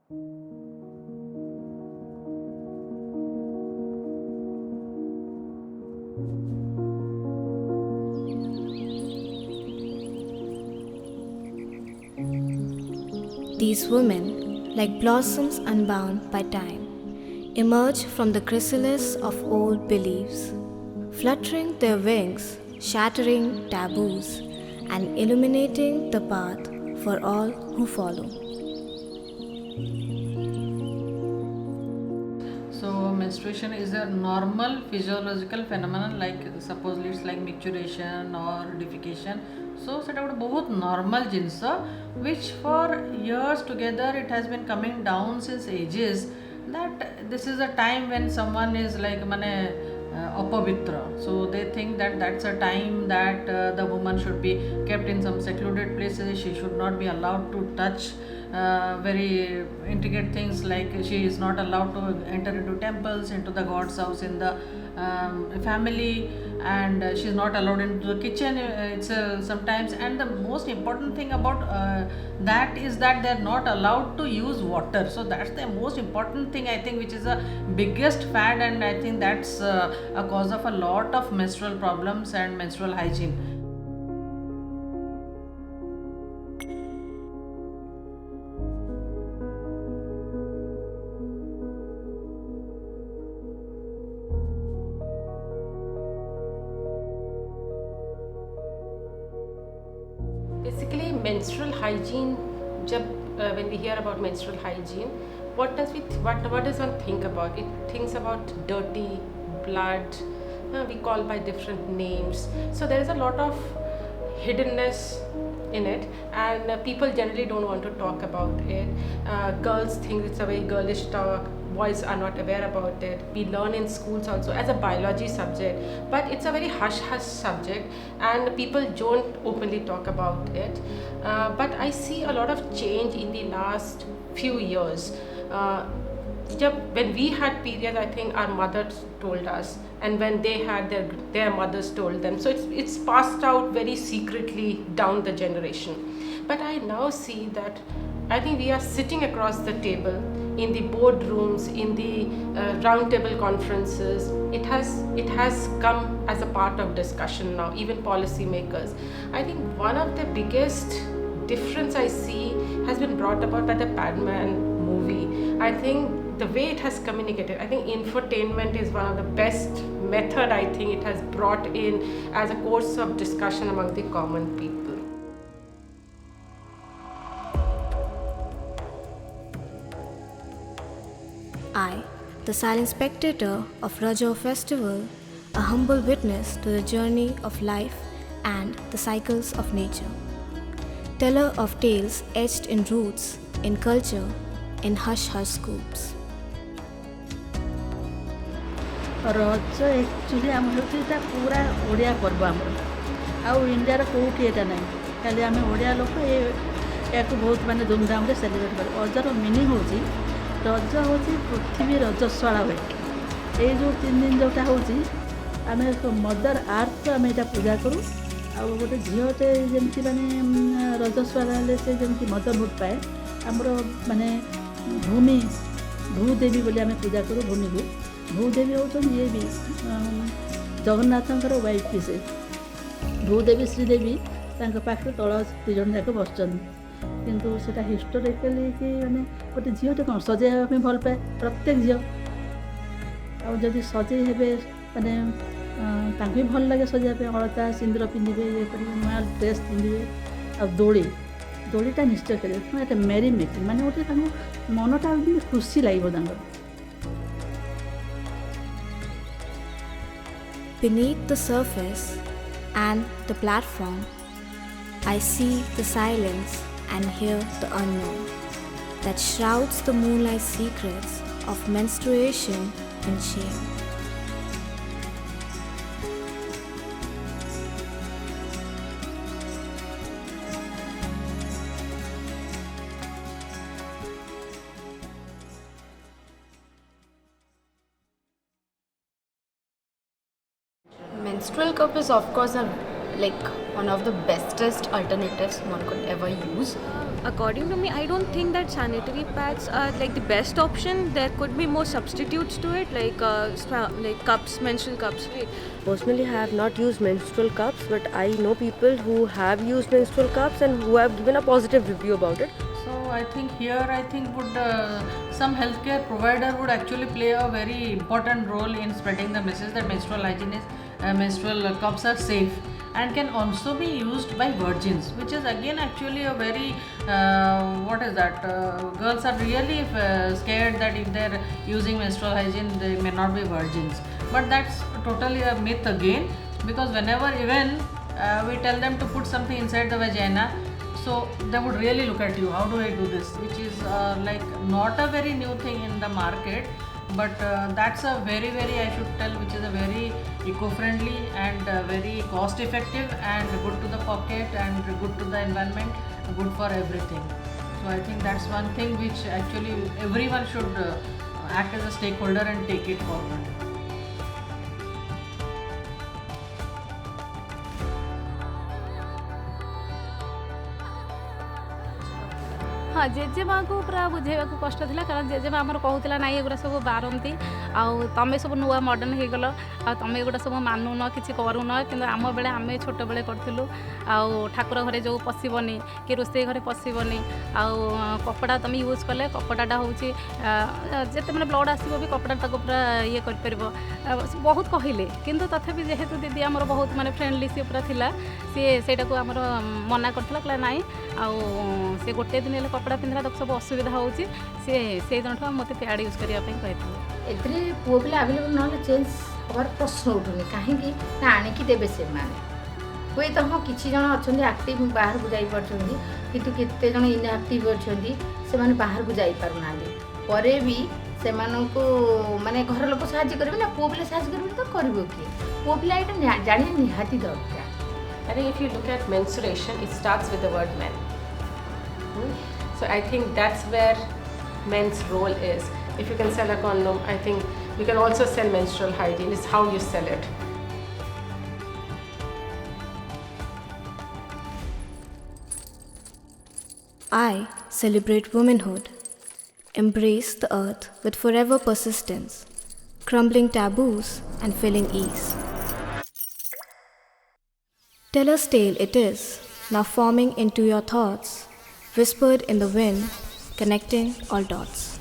These women, like blossoms unbound by time, emerge from the chrysalis of old beliefs, fluttering their wings, shattering taboos, and illuminating the path for all who follow. So menstruation is a normal physiological phenomenon, like supposedly it's like micturiation or defecation. So ସେଟା ଗୋଟେ ବହୁତ normal ଜିନିଷ which for years together it has been coming down since ages, that this is a time when someone is like mane apavitra. So they think that that's a time that the woman should be kept in some secluded places. She should not be allowed to touch very intricate things, like she is not allowed to enter into temples, into the god's house in the family, and she is not allowed into the kitchen itself sometimes. And the most important thing about that is that they are not allowed to use water. So that's the most important thing, I think, which is the biggest fad, and I think that's a cause of a lot of menstrual problems and menstrual hygiene. Basically, menstrual hygiene. When we hear about menstrual hygiene, what does one think about? It thinks about dirty, blood. We call by different names. So there is a lot of hiddenness in it, and people generally don't want to talk about it. Girls think it's a very girlish talk. Boys are not aware about it. We learn in schools also as a biology subject, but it's a very hush-hush subject, and people don't openly talk about it. But I see a lot of change in the last few years. When we had periods, I think our mothers told us, and when they had their mothers told them. So it's passed out very secretly down the generation. But I now see that I think we are sitting across the table in the boardrooms, in the roundtable conferences. It has come as a part of discussion now, even policymakers. I think one of the biggest difference I see has been brought about by the Panda movie. I think the way it has communicated, I think infotainment is one of the best method I think it has brought in as a course of discussion among the common people. I, the silent spectator of Rajo Festival, a humble witness to the journey of life and the cycles of nature. Teller of tales etched in roots, in culture, in hush-hush scoops. रज actually आम होता पूरा ओडिया पर्व आमर आउ India कौटी एटा ना खाली आम ओडिया लोक या बहुत माने धूमधाम सेलिब्रेट कर रजर मिनिंग हूँ रज हूँ पृथ्वी रजस्वला हुए ये जो 3 दिन जोटा हूँ आम मदर आर्थ आम यहाँ पूजा करूँ आउ गोटे झीटे जमी माने रजस्वला से जमी मदरहुड पाए आमर माने भूमि भूदेवी बोली आम पूजा करूँ भूमि को भूदेवी होती ये भी जगन्नाथंकर वाइफ भी से भूदेवी श्रीदेवी पाखे तल दुज जाक बसचन किंतु सेटा हिस्टोरिकली कि माने गोटे झीटे कौन सजाइबा भल पाए प्रत्येक झील आदि सजै हे माने भी भल लगे सजाइबा अलता सिंदूर पिंधे ये नुआ ड्रेस पिंधे आ दोलीटा निश्चय करेंगे मेरी मेकिंग माने गोटे मनटा खुशी लगे। Beneath the surface and the platform, I see the silence and hear the unknown that shrouds the moonlight secrets of menstruation and shame. Menstrual cup is of course a like one of the bestest alternatives one could ever use. According to me, I don't think that sanitary pads are like the best option. There could be more substitutes to it, like cups, menstrual cups, right? Personally, I have not used menstrual cups, but I know people who have used menstrual cups and who have given a positive review about it. So I think here would some healthcare provider would actually play a very important role in spreading the message that menstrual hygiene is menstrual cups are safe and can also be used by virgins, which is again actually a very girls are really scared that if they're using menstrual hygiene they may not be virgins, but that's totally a myth again, because whenever even we tell them to put something inside the vagina, so they would really look at you, how do I do this, which is like not a very new thing in the market, but that's a very I should tell, which is a very eco-friendly and very cost effective and good to the pocket and good to the environment, good for everything. So I think that's one thing which actually everyone should act as a stakeholder and take it forward. हाँ जेजेमा को पूरा बुझेबा को कष्ट थिला कारण जेजेमा हमर कहूतिला नाइ एगुरा सब बारंती आ तमे सब नुआ मॉडर्न हे गलो आ तमे एगुरा सब मानु न किछि करू न किंतु आम बेले आमे छोट बेले करथिलु आ ठाकुर घरे जो पसिबनी कि रोसे घरे पसिबनी आ कपड़ा तमे यूज करले कपड़ाटा होउची जेते माने ब्लड आसीबो भी कपड़ा ताको पूरा ये कर परबो बहुत कहिले किंतु तथापि जेहेतु दीदी हमर बहुत माने फ्रेंडली सी पूरा थिला सेटा को हमर मना करथिला कला नाइ आ से गोटे दिन ले कपड़ा पिंधला तो सब असुविधा होउची से दिनठू मते पैड यूज करिया पई कहथिले एतरे पुओ पिला अवेलेबल न चेंज हर प्रश्न उठुनी काहे कि ना आनी कि देबे से माने कोई तो हाँ किछि जण अछंदी एक्टिव बाहर को जाई परछंदी किंतु केते जण इनएक्टिव अछंदी से माने बाहर को जाई पारु नांदी परे भी से मानको माने घर लोक सहाय्य करबे ना पुओ पिला सहाय्य करबे तो करबो कि पुओ पिला एटा जानि निहाती दरकार. I think if you look at menstruation, it starts with the word men. So I think that's where men's role is. If you can sell a condom, I think you can also sell menstrual hygiene. It's how you sell it. I celebrate womanhood, embrace the earth with forever persistence, crumbling taboos and filling ease. Tell us tale it is, now forming into your thoughts, whispered in the wind, connecting all dots.